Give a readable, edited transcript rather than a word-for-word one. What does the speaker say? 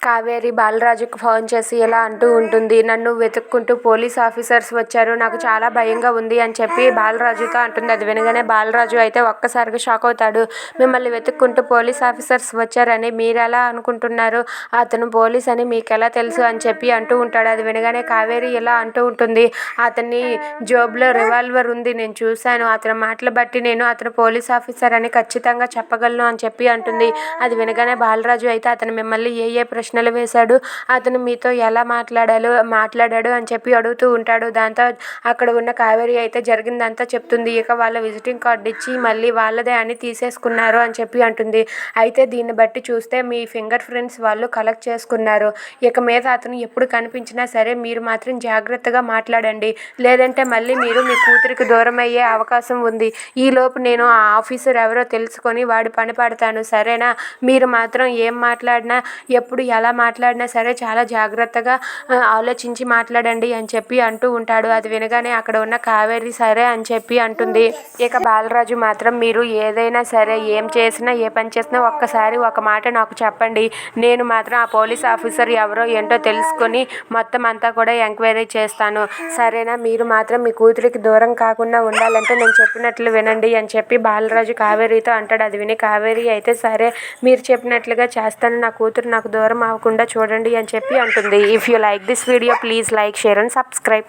Kaveri బాలరాజుకు phone చేసి ఇలా అంటూ ఉంటుంది. నన్ను వెతుక్కుంటూ పోలీస్ ఆఫీసర్స్ వచ్చారు, నాకు చాలా భయంగా ఉంది అని చెప్పి బాలరాజుతో అంటుంది. అది వినగానే బాలరాజు అయితే ఒక్కసారిగా షాక్ అవుతాడు. మిమ్మల్ని వెతుక్కుంటూ పోలీస్ ఆఫీసర్స్ వచ్చారని మీరెలా అనుకుంటున్నారు? అతను పోలీస్ అని మీకెలా తెలుసు అని చెప్పి అంటూ ఉంటాడు. అది వినగానే కావేరి ఇలా అంటూ ఉంటుంది. అతని జోబులో రివాల్వర్ ఉంది, నేను చూశాను. అతని మాటలు బట్టి నేను అతను పోలీస్ ఆఫీసర్ అని ఖచ్చితంగా చెప్పగలను అని చెప్పి అంటుంది. అది వినగానే బాలరాజు అయితే అతను మిమ్మల్ని ఏ ప్రశ్నలు వేశాడు, అతను మీతో ఎలా మాట్లాడాడు అని చెప్పి అడుగుతూ ఉంటాడు. దాంతో అక్కడ ఉన్న కావేరి అయితే జరిగిందంతా చెప్తుంది. ఇక వాళ్ళ విజిటింగ్ కార్డు ఇచ్చి మళ్ళీ వాళ్ళదే అని తీసేసుకున్నారు అని చెప్పి అంటుంది. అయితే దీన్ని బట్టి చూస్తే మీ ఫింగర్ ప్రింట్స్ వాళ్ళు కలెక్ట్ చేసుకున్నారు. ఇక మీద అతను ఎప్పుడు కనిపించినా సరే మీరు మాత్రం జాగ్రత్తగా మాట్లాడండి, లేదంటే మళ్ళీ మీరు మీ కూతురికి దూరం అయ్యే అవకాశం ఉంది. ఈలోపు నేను ఆ ఆఫీసర్ ఎవరో తెలుసుకొని వాడి పని పడతాను, సరేనా? మీరు మాత్రం ఏం మాట్లాడినా ఎప్పుడు ఎలా మాట్లాడినా సరే చాలా జాగ్రత్తగా ఆలోచించి మాట్లాడండి అని చెప్పి అంటూ ఉంటాడు. అది వినగానే అక్కడ ఉన్న కావేరి సరే అని చెప్పి అంటుంది. ఇక బాలరాజు మాత్రం మీరు ఏదైనా సరే, ఏం చేసినా ఏ పని చేసినా ఒక్కసారి ఒక మాట నాకు చెప్పండి, నేను మాత్రం ఆ పోలీస్ ఆఫీసర్ ఎవరో ఏంటో తెలుసుకొని మొత్తం అంతా కూడా ఎంక్వైరీ చేస్తాను, సరేనా? మీరు మాత్రం మీ కూతురికి దూరం కాకుండా ఉండాలంటే నేను చెప్పినట్లు వినండి అని చెప్పి బాలరాజు కావేరితో అంటాడు. అది విని కావేరి అయితే సరే, మీరు చెప్పినట్లుగా చేస్తాను, నా కూతురు నాకు దూరం అవ్వకుండా చూడండి అని చెప్పి అంటుంది. If you like this video please like, share and subscribe.